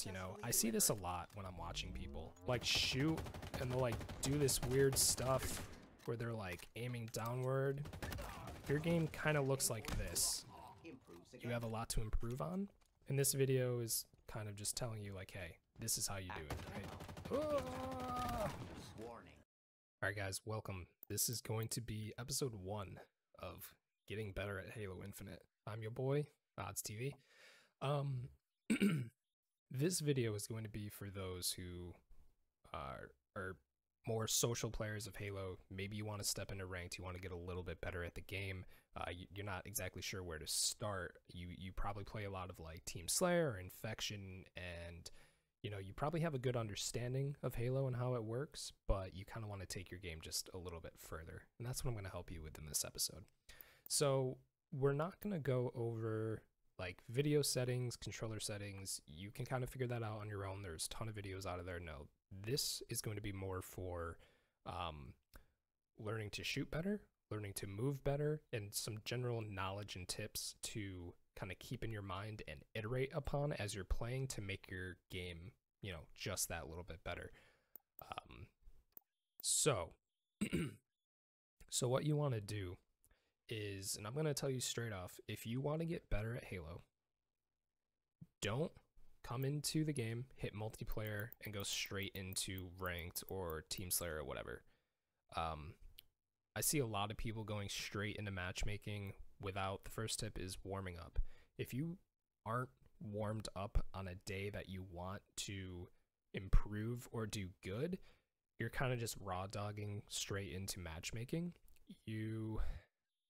this, you know, I see this a lot when I'm watching people like shoot and they'll like do this weird stuff where they're like aiming downward. Your game kind of looks like this. You have a lot to improve on. And this video is kind of just telling you like, hey, this is how you do it, right? Alright guys, welcome. This is going to be episode 1 of getting better at Halo Infinite. I'm your boy, Odds TV. This video is going to be for those who are more social players of Halo. Maybe you want to step into ranked, you want to get a little bit better at the game. You're not exactly sure where to start. You probably play a lot of like Team Slayer or Infection, and you know, you probably have a good understanding of Halo and how it works, but you kind of want to take your game just a little bit further. And that's what I'm going to help you with in this episode. So we're not going to go over like video settings, controller settings. You can kind of figure that out on your own. There's a ton of videos out of there. No, this is going to be more for learning to shoot better, learning to move better, and some general knowledge and tips to kind of keep in your mind and iterate upon as you're playing to make your game, you know, just that little bit better. So what you want to do is, and I'm going to tell you straight off, if you want to get better at Halo, don't come into the game, hit multiplayer, and go straight into ranked or Team Slayer or whatever. I see a lot of people going straight into matchmaking without the first tip is warming up. If you aren't warmed up on a day that you want to improve or do good, you're kind of just raw dogging straight into matchmaking. You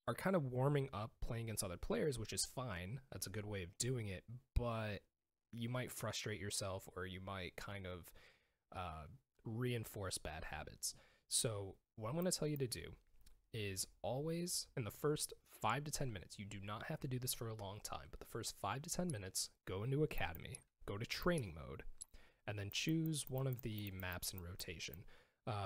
are kind of warming up playing against other players, which is fine. That's a good way of doing it, but you might frustrate yourself, or you might kind of reinforce bad habits. So what I'm going to tell you to do is always in the first 5 to 10 minutes, you do not have to do this for a long time, but the first 5 to 10 minutes, go into Academy, go to training mode, and then choose one of the maps in rotation.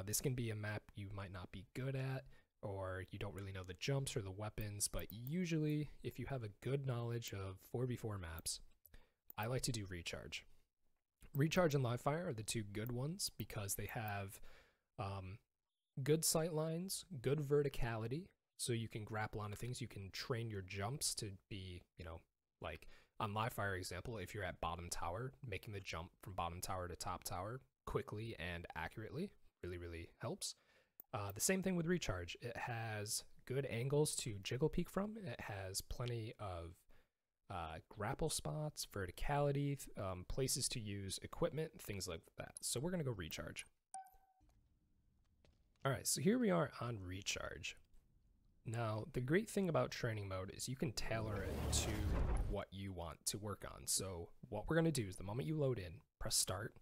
This can be a map you might not be good at, or you don't really know the jumps or the weapons, but usually if you have a good knowledge of 4v4 maps, I like to do Recharge. Recharge and Livefire are the two good ones because they have good sight lines, good verticality, so you can grapple onto things. You can train your jumps to be, you know, like on Livefire example, if you're at bottom tower, making the jump from bottom tower to top tower quickly and accurately really helps. The same thing with Recharge. It has good angles to jiggle peek from. It has plenty of grapple spots, verticality, places to use equipment, things like that. So we're going to go Recharge. Alright, so here we are on Recharge. Now, the great thing about training mode is you can tailor it to what you want to work on. So what we're going to do is the moment you load in, press start,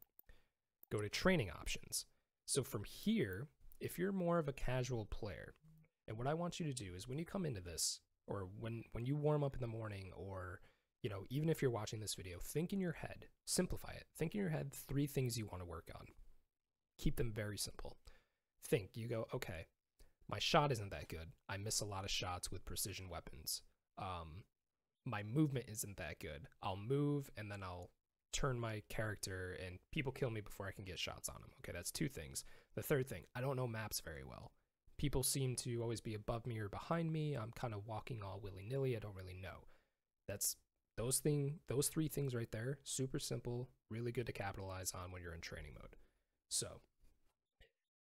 go to training options. So from here, if you're more of a casual player, and what I want you to do is when you come into this, or when you warm up in the morning, or you know, even if you're watching this video, think in your head, simplify it. Think in your head 3 things you want to work on. Keep them very simple. Think, you go, okay, my shot isn't that good. I miss a lot of shots with precision weapons. My movement isn't that good. I'll move and then I'll turn my character and people kill me before I can get shots on them. Okay, that's 2 things. The third thing, I don't know maps very well. People seem to always be above me or behind me. I'm kind of walking all willy-nilly. I don't really know. That's those 3 things right there. Super simple, really good to capitalize on when you're in training mode. So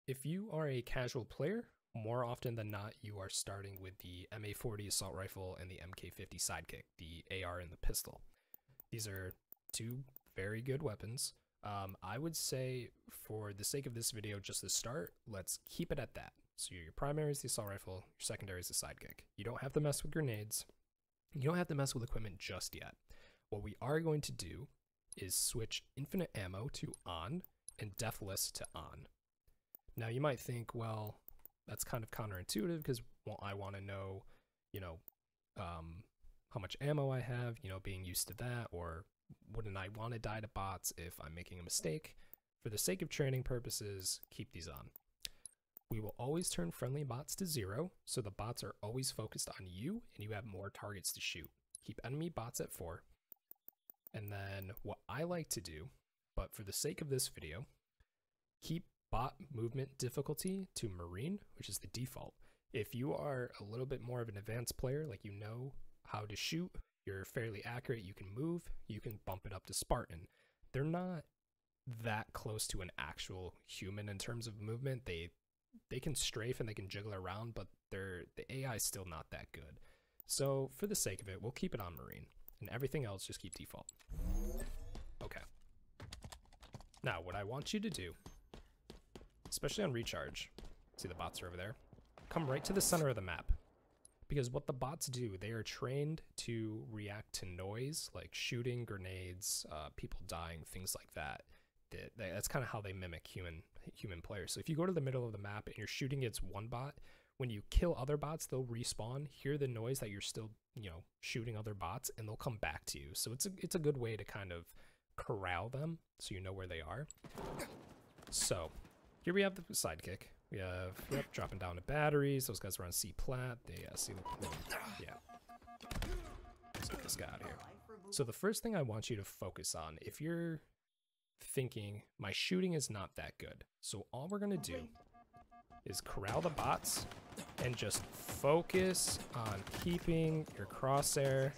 if you are a casual player, more often than not, you are starting with the MA40 assault rifle and the MK50 sidekick, the AR and the pistol. These are 2 very good weapons. I would say for the sake of this video, just to start, let's keep it at that. So your primary is the assault rifle, your secondary is the sidekick. You don't have to mess with grenades. You don't have to mess with equipment just yet. What we are going to do is switch infinite ammo to on and deathless to on. Now you might think, well, that's kind of counterintuitive because I want to know, you know, how much ammo I have, you know, being used to that, or wouldn't I want to die to bots if I'm making a mistake? For the sake of training purposes, keep these on. We will always turn friendly bots to 0, so the bots are always focused on you and you have more targets to shoot. Keep enemy bots at 4. And then what I like to do but for the sake of this video, keep bot movement difficulty to Marine, which is the default. If you are a little bit more of an advanced player, like you know how to shoot, you're fairly accurate, you can move, you can bump it up to Spartan. They're not that close to an actual human in terms of movement. They can strafe and they can jiggle around, but the AI is still not that good. So for the sake of it, we'll keep it on Marine, and everything else just keep default. Okay. Now, what I want you to do, especially on recharge, see the bots are over there, come right to the center of the map. Because what the bots do, they are trained to react to noise, like shooting, grenades, people dying, things like that. That's kind of how they mimic human players. So if you go to the middle of the map and you're shooting against one bot, when you kill other bots, they'll respawn, hear the noise that you're still, shooting other bots, and they'll come back to you. So it's a good way to kind of corral them so you know where they are. So here we have the sidekick. We have, dropping down the batteries. Those guys are on C plat. They see the, yeah. Let's get this guy out of here. So the first thing I want you to focus on, if you're thinking my shooting is not that good, so all we're gonna do is corral the bots and just focus on keeping your crosshair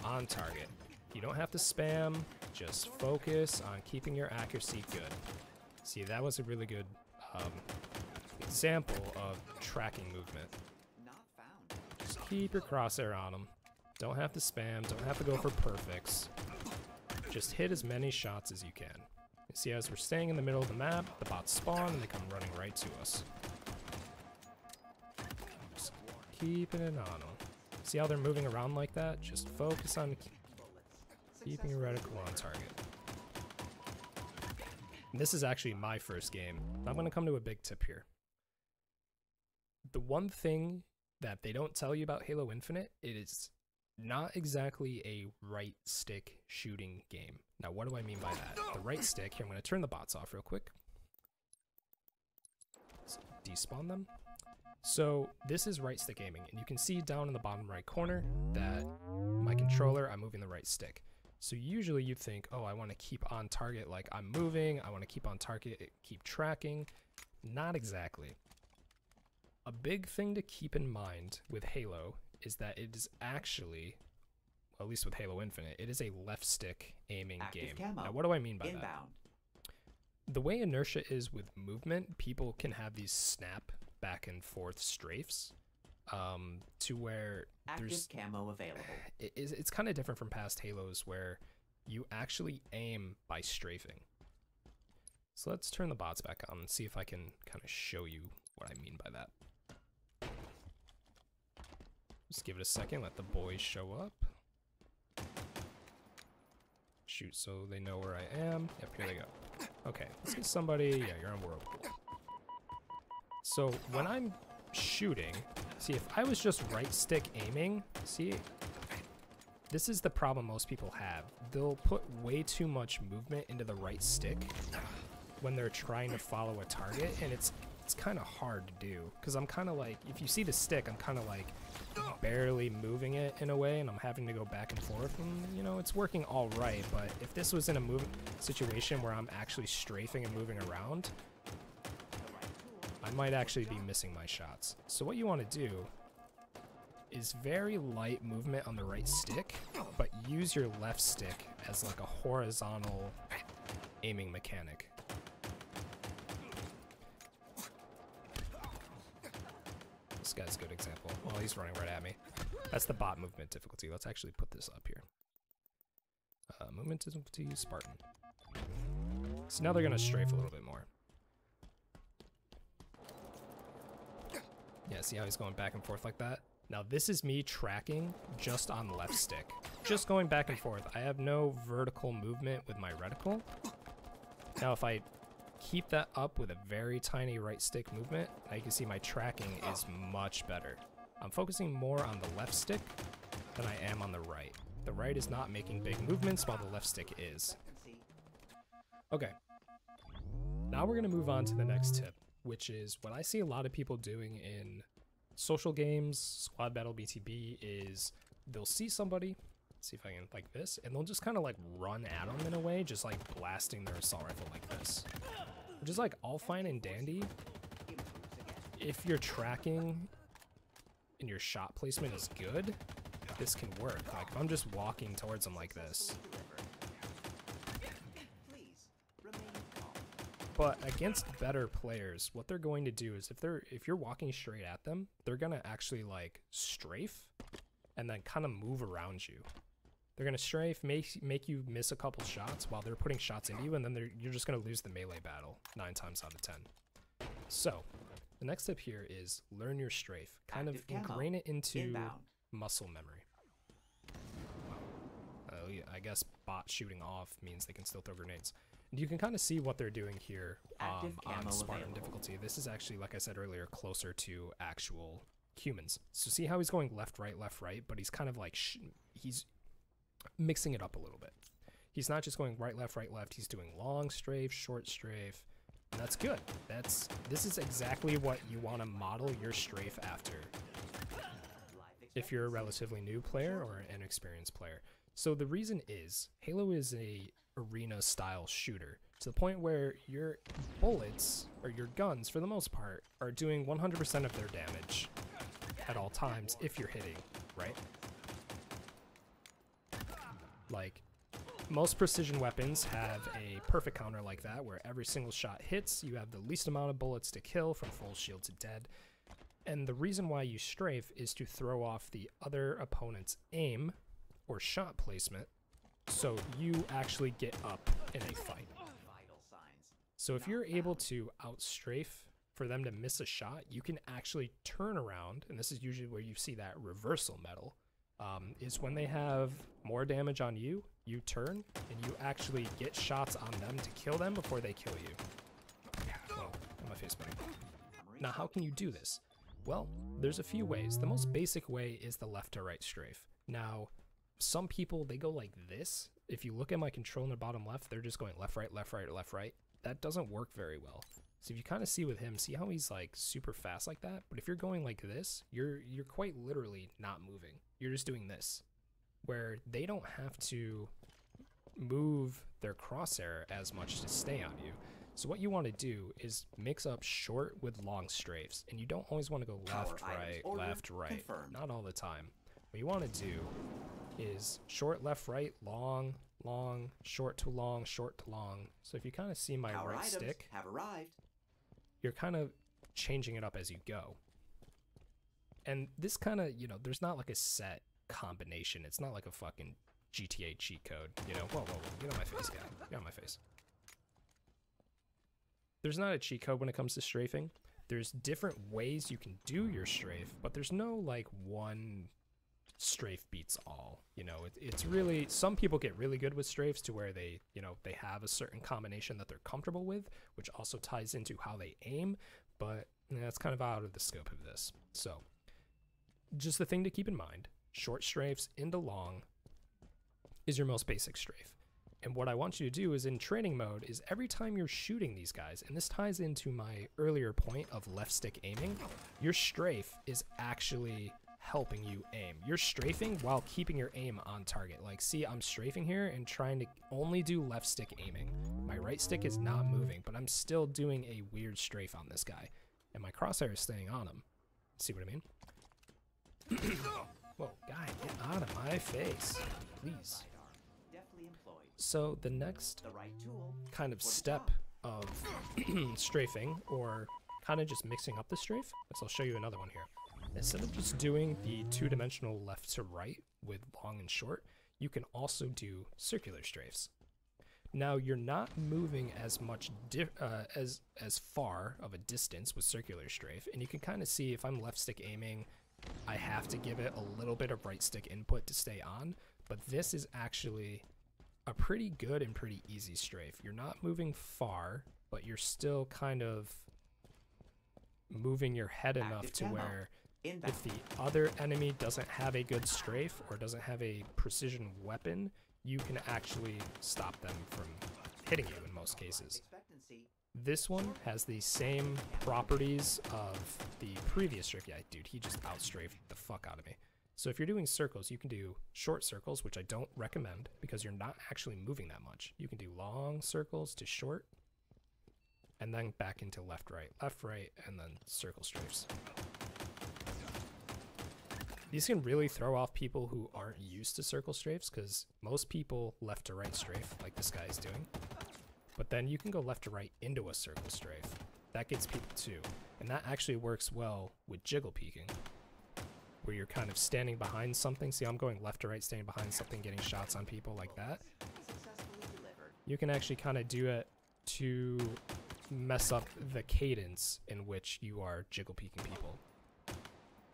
on target. You don't have to spam, just focus on keeping your accuracy good. See, that was a really good example of tracking movement. Just keep your crosshair on them. Don't have to spam, don't have to go for perfects. Just hit as many shots as you can. You see, as we're staying in the middle of the map, the bots spawn and they come running right to us. Just keeping it on them. See how they're moving around like that? Just focus on keeping your reticle on target. And this is actually my first game. I'm going to come to a big tip here. The one thing that they don't tell you about Halo Infinite, it is not exactly a right stick shooting game. Now, what do I mean by that? The right stick, here I'm going to turn the bots off real quick. Let's despawn them. So this is right stick aiming, and you can see down in the bottom right corner that my controller, I'm moving the right stick. So usually you'd think, oh, I want to keep on target like I'm moving, I want to keep on target, keep tracking. Not exactly. A big thing to keep in mind with Halo is that it is actually, at least with Halo Infinite, it is a left stick aiming game. Now, what do I mean by that? The way inertia is with movement, people can have these snap back and forth strafes. To where there's camo available. It's kind of different from past Halos where you actually aim by strafing. So let's turn the bots back on and see if I can kind of show you what I mean by that. Just give it a second, let the boys show up. Shoot so they know where I am. Yep, here they go. Okay, let's get somebody. Yeah, you're on Whirlpool. So when I'm shooting, see, if I was just right stick aiming, see, this is the problem most people have. They'll put way too much movement into the right stick when they're trying to follow a target, and it's kind of hard to do, because I'm kind of like, if you see the stick, I'm kind of like barely moving it in a way, and I'm having to go back and forth, and it's working all right. But if this was in a situation where I'm actually strafing and moving around, I might actually be missing my shots. So what you want to do is very light movement on the right stick, but use your left stick as like a horizontal aiming mechanic. This guy's a good example. Well, he's running right at me. That's the bot movement difficulty. Let's actually put this up here. Movement difficulty, Spartan. So now they're going to strafe a little bit more. Yeah, see how he's going back and forth like that? Now this is me tracking just on left stick. Just going back and forth. I have no vertical movement with my reticle. Now if I keep that up with a very tiny right stick movement, now you can see my tracking is much better. I'm focusing more on the left stick than I am on the right. The right is not making big movements while the left stick is. Okay. Now we're gonna move on to the next tip, which is what I see a lot of people doing in social games, squad battle BTB, is they'll see somebody, See if I can, like this, and they'll just kind of like run at them in a way, just like blasting their assault rifle like this. Which is like all fine and dandy if your tracking and your shot placement is good. This can work. Like if I'm just walking towards them like this. But against better players, what they're going to do is if you're walking straight at them, they're gonna actually like strafe and then kind of move around you. They're gonna strafe, make you miss a couple shots while they're putting shots into you, and then you're just gonna lose the melee battle 9 times out of 10. So the next tip here is learn your strafe. Kind of ingrain it into muscle memory. Yeah, I guess bot shooting off means they can still throw grenades. And you can kind of see what they're doing here on Spartan difficulty. This is actually, like I said earlier, closer to actual humans. So see how he's going left, right, but he's kind of like, he's mixing it up a little bit. He's not just going right, left, he's doing long strafe, short strafe, and that's good. This is exactly what you want to model your strafe after if you're a relatively new player or an experienced player. So the reason is, Halo is a arena style shooter to the point where your bullets, or your guns for the most part, are doing 100% of their damage at all times if you're hitting, right? Like, most precision weapons have a perfect counter like that, where every single shot hits, you have the least amount of bullets to kill from full shield to dead. And the reason why you strafe is to throw off the other opponent's aim or shot placement, so you actually get up in a fight. So if you're able to outstrafe for them to miss a shot, you can actually turn around, and this is usually where you see that reversal medal, is when they have more damage on you, you turn, and you actually get shots on them to kill them before they kill you. Oh, my face button. Now how can you do this? Well, there's a few ways. The most basic way is the left to right strafe. Now, some people, they go like this. If you look at my control in the bottom left, they're just going left, right, left, right, left, right. That doesn't work very well. So if you kind of see with him, see how he's like super fast like that? But if you're going like this, you're quite literally not moving. You're just doing this, where they don't have to move their crosshair as much to stay on you. So what you want to do is mix up short with long strafes, and you don't always want to go left, right. Confirmed. Not all the time. What you want to do is short, left, right, long, long, short to long, short to long. So if you kind of see my right stick, have arrived. You're kind of changing it up as you go. And this kind of, you know, there's not like a set combination. It's not like a fucking GTA cheat code, you know? Whoa, get on my face, guy. Get on my face. There's not a cheat code when it comes to strafing. There's different ways you can do your strafe, but there's no like one strafe beats all. You know, it's really, some people get really good with strafes to where they, you know, they have a certain combination that they're comfortable with, which also ties into how they aim, but that's kind of out of the scope of this. So just the thing to keep in mind, short strafes into long is your most basic strafe. And what I want you to do is in training mode is every time you're shooting these guys, and this ties into my earlier point of left stick aiming, your strafe is actually helping you aim. You're strafing while keeping your aim on target. Like, see, I'm strafing here and trying to only do left stick aiming. My right stick is not moving, but I'm still doing a weird strafe on this guy. And my crosshair is staying on him. See what I mean? Whoa, guy, get out of my face, please. So the next kind of step of strafing, or kind of just mixing up the strafe, so I'll show you another one here. Instead of just doing the two-dimensional left to right with long and short, you can also do circular strafes. Now you're not moving as much as far of a distance with circular strafe, and you can kind of see if I'm left stick aiming, I have to give it a little bit of right stick input to stay on, but this is actually a pretty good and pretty easy strafe. You're not moving far, but you're still kind of moving your head enough to where if the other enemy doesn't have a good strafe or doesn't have a precision weapon, you can actually stop them from hitting you in most cases. This one has the same properties of the previous strafe. Yeah, dude, he just outstrafed the fuck out of me. So if you're doing circles, you can do short circles, which I don't recommend because you're not actually moving that much. You can do long circles to short, and then back into left, right, and then circle strafes. These can really throw off people who aren't used to circle strafes because most people left to right strafe, like this guy is doing. But then you can go left to right into a circle strafe. That gets people too. And that actually works well with jiggle peeking, where you're kind of standing behind something. See, I'm going left to right, standing behind something, getting shots on people like that. You can actually kind of do it to mess up the cadence in which you are jiggle peeking people.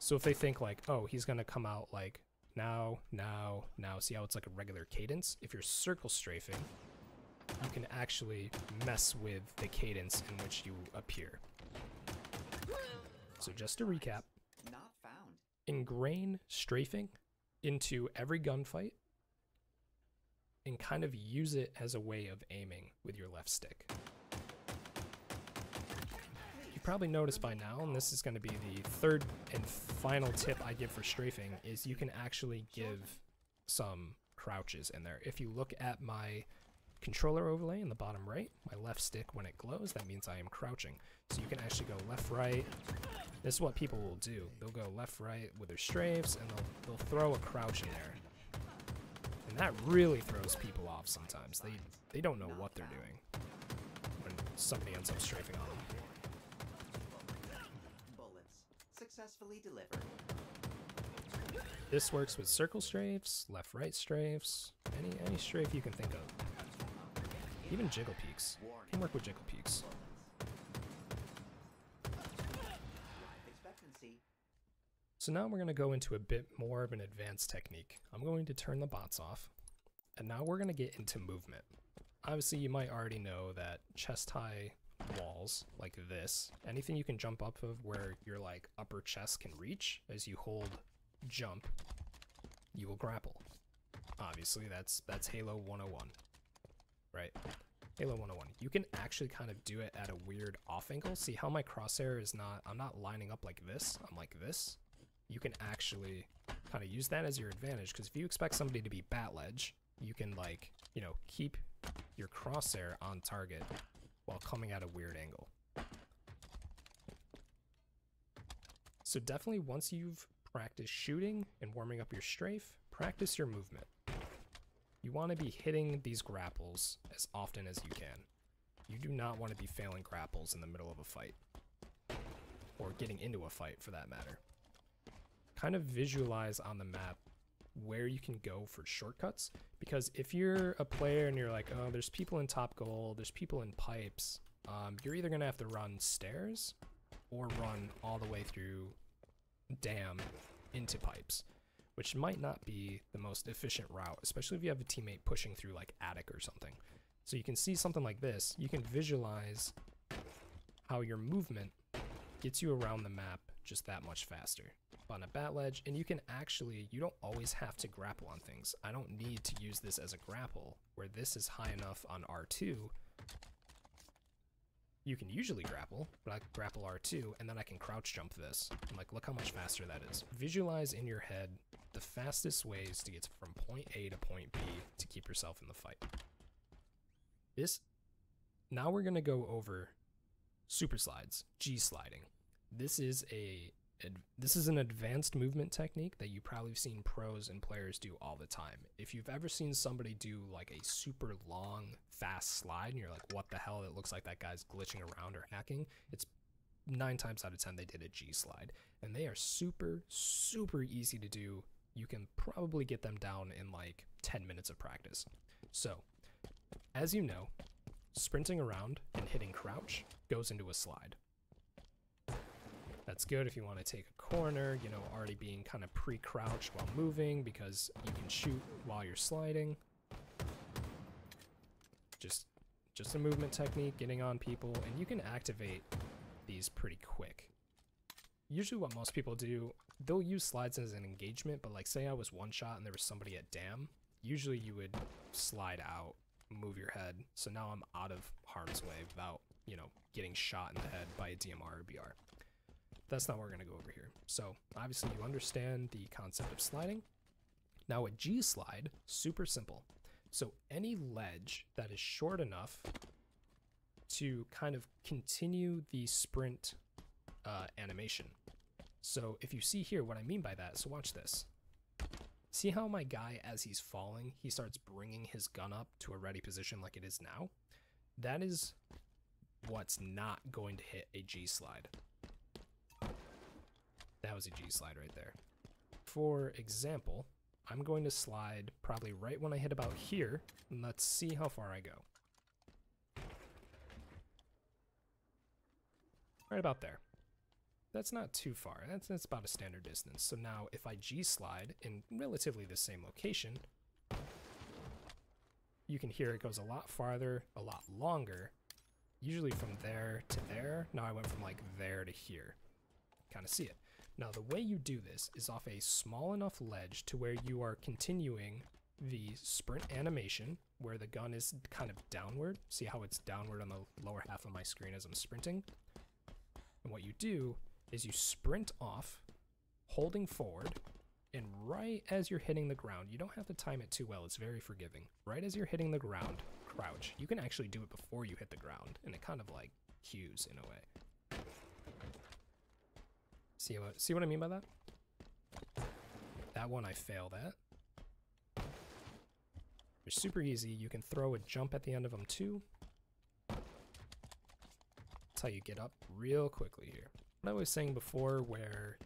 So if they think like, oh, he's going to come out like now, now, now, see how it's like a regular cadence? If you're circle strafing, you can actually mess with the cadence in which you appear. So just to recap, Not found. ingrain strafing into every gunfight and kind of use it as a way of aiming with your left stick. You probably noticed by now, and this is going to be the third and final tip I give for strafing, is you can actually give some crouches in there. If you look at my controller overlay in the bottom right, my left stick, when it glows, that means I am crouching. So you can actually go left, right. This is what people will do. They'll go left, right with their strafes, and they'll throw a crouch in there. And that really throws people off sometimes. They don't know what they're doing when somebody ends up strafing on them. Bullets successfully delivered. This works with circle strafes, left, right strafes, any strafe you can think of. Even jiggle peeks. Can work with jiggle peeks. So now we're going to go into a bit more of an advanced technique. I'm going to turn the bots off, and now we're going to get into movement. Obviously, you might already know that chest-high walls like this, anything you can jump up of where your like upper chest can reach, as you hold jump, you will grapple. Obviously, that's Halo 101, right? Halo 101. You can actually kind of do it at a weird off angle. See how my crosshair is not, I'm not lining up like this, I'm like this. You can actually kind of use that as your advantage, because if you expect somebody to be bat ledge, you can like, you know, keep your crosshair on target while coming at a weird angle. So definitely once you've practiced shooting and warming up your strafe, practice your movement. You want to be hitting these grapples as often as you can. You do not want to be failing grapples in the middle of a fight, or getting into a fight for that matter. Kind of visualize on the map where you can go for shortcuts, because if you're a player and you're like, oh, there's people in top gold, there's people in pipes, you're either going to have to run stairs or run all the way through dam into pipes, which might not be the most efficient route, especially if you have a teammate pushing through like attic or something. So you can see something like this, you can visualize how your movement gets you around the map just that much faster on a bat ledge. And you can actually, you don't always have to grapple on things. I don't need to use this as a grapple, where this is high enough on R2. You can usually grapple, but I grapple R2 and then I can crouch jump this. I'm like, look how much faster that is. Visualize in your head the fastest ways to get from point A to point B to keep yourself in the fight. Now we're gonna go over super slides, G sliding. This is an advanced movement technique that you've probably seen pros and players do all the time. If you've ever seen somebody do like a super long, fast slide and you're like, what the hell, it looks like that guy's glitching around or hacking, it's 9 times out of 10 they did a G slide. And they are super, super easy to do. You can probably get them down in like 10 minutes of practice. So, as you know, sprinting around and hitting crouch goes into a slide. That's good if you want to take a corner, you know, already being kind of pre-crouched while moving, because you can shoot while you're sliding. Just a movement technique, getting on people, and you can activate these pretty quick. Usually what most people do, they'll use slides as an engagement, but like say I was one shot and there was somebody at dam, usually you would slide out, move your head, so now I'm out of harm's way without, you know, getting shot in the head by a DMR or BR. that's not what we're going to go over here. So obviously you understand the concept of sliding. Now a G slide, super simple. So any ledge that is short enough to kind of continue the sprint animation. So if you see here what I mean by that, so watch this. See how my guy, as he's falling, he starts bringing his gun up to a ready position like it is now? That is what's not going to hit a G slide. That was a G slide right there. For example, I'm going to slide probably right when I hit about here, and let's see how far I go. Right about there. That's not too far. That's about a standard distance. So now if I G slide in relatively the same location, you can hear it goes a lot farther, a lot longer. Usually from there to there. Now I went from like there to here. Kind of see it. Now the way you do this is off a small enough ledge to where you are continuing the sprint animation where the gun is kind of downward. See how it's downward on the lower half of my screen as I'm sprinting? And what you do is you sprint off, holding forward, and right as you're hitting the ground, you don't have to time it too well, it's very forgiving. Right as you're hitting the ground, crouch. You can actually do it before you hit the ground, and it kind of like cues in a way. See what I mean by that? That one I failed at. They're super easy. You can throw a jump at the end of them too. That's how you get up real quickly here. What I was saying before, where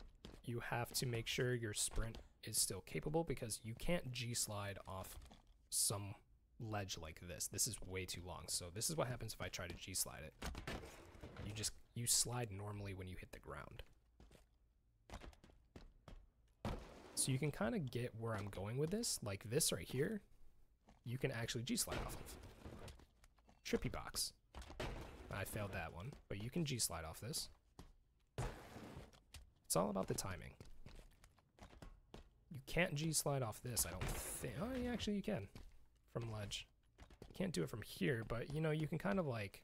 you have to make sure your sprint is still capable because you can't G-slide off some ledge like this. This is way too long. So this is what happens if I try to G-slide it. You slide normally when you hit the ground. So you can kind of get where I'm going with this. Like this right here, you can actually G-slide off of. Trippy box. I failed that one, but you can G-slide off this. It's all about the timing. You can't G-slide off this, I don't think. Oh, yeah, actually you can. From ledge. You can't do it from here, but you know, you can kind of like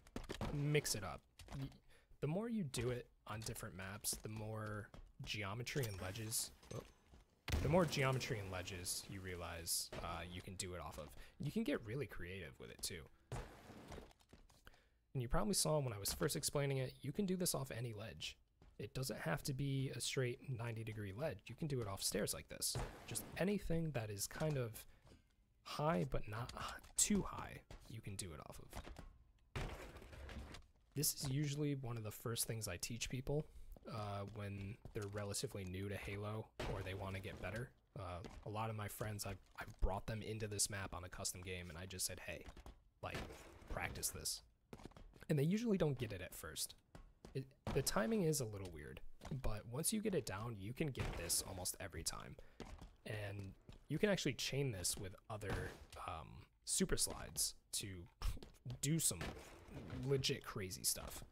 mix it up. The more you do it on different maps, the more geometry and ledges. The more geometry and ledges you realize you can do it off of. You can get really creative with it too. And you probably saw when I was first explaining it, you can do this off any ledge. It doesn't have to be a straight 90-degree ledge. You can do it off stairs like this. Just anything that is kind of high but not too high, you can do it off of. This is usually one of the first things I teach people when they're relatively new to Halo or they want to get better. A lot of my friends, I've brought them into this map on a custom game and I just said, hey, like, practice this. And they usually don't get it at first. The timing is a little weird, but once you get it down, you can get this almost every time. And you can actually chain this with other super slides to do some legit crazy stuff.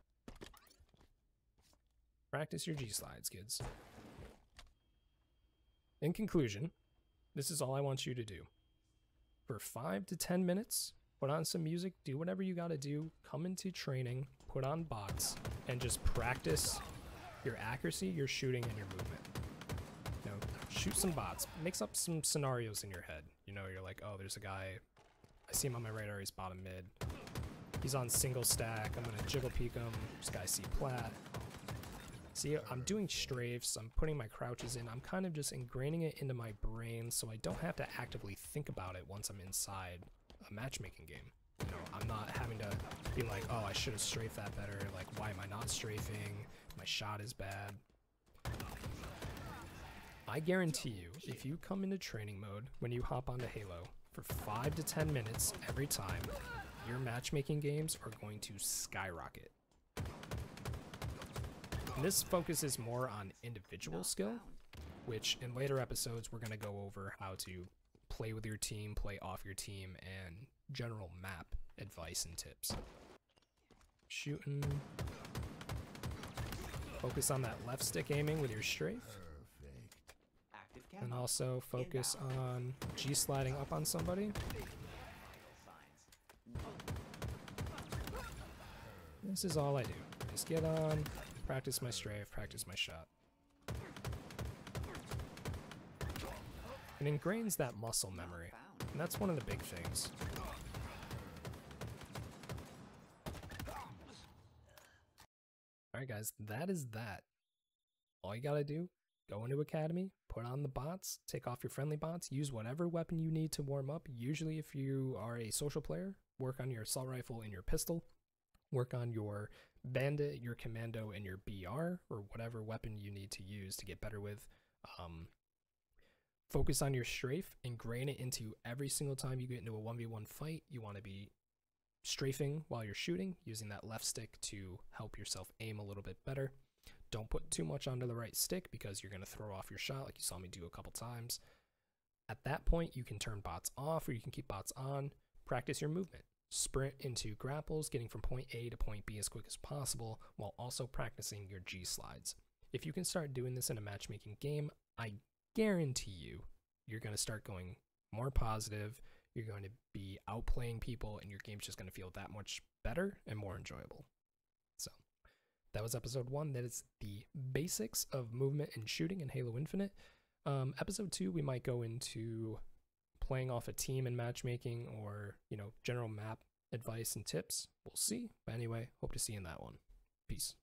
Practice your G-slides, kids. In conclusion, this is all I want you to do. For 5 to 10 minutes, put on some music, do whatever you gotta do, come into training, put on bots, and just practice your accuracy, your shooting, and your movement. You know, shoot some bots, mix up some scenarios in your head. You know, you're like, oh, there's a guy, I see him on my radar, he's bottom mid. He's on single stack, I'm gonna jiggle peek him, this guy C plat. See, I'm doing strafes, I'm putting my crouches in, I'm kind of just ingraining it into my brain so I don't have to actively think about it once I'm inside a matchmaking game. You know, I'm not having to be like, oh, I should have strafed that better, like, why am I not strafing? My shot is bad. I guarantee you, if you come into training mode when you hop onto Halo for 5 to 10 minutes every time, your matchmaking games are going to skyrocket. And this focuses more on individual skill, which in later episodes we're going to go over how to play with your team, play off your team, and general map advice and tips. Shooting. Focus on that left stick aiming with your strafe. And also focus on G-sliding up on somebody. This is all I do. Just get on, practice my strafe, practice my shot. It ingrains that muscle memory, and that's one of the big things. Alright guys, that is that. All you gotta do, go into Academy, put on the bots, take off your friendly bots, use whatever weapon you need to warm up. Usually if you are a social player, work on your assault rifle and your pistol, work on your bandit, your commando, and your BR, or whatever weapon you need to use to get better with. Focus on your strafe, ingrain it into every single time you get into a 1v1 fight. You want to be strafing while you're shooting, using that left stick to help yourself aim a little bit better. Don't put too much onto the right stick because you're going to throw off your shot like you saw me do a couple times. At that point, you can turn bots off or you can keep bots on. Practice your movement. Sprint into grapples, getting from point A to point B as quick as possible while also practicing your G slides. If you can start doing this in a matchmaking game, I guarantee you're going to start going more positive, you're going to be outplaying people, and your game's just going to feel that much better and more enjoyable. So that was episode 1. That is the basics of movement and shooting in Halo Infinite. Episode 2, we might go into playing off a team in matchmaking, or general map advice and tips. We'll see. But anyway, hope to see you in that one. Peace.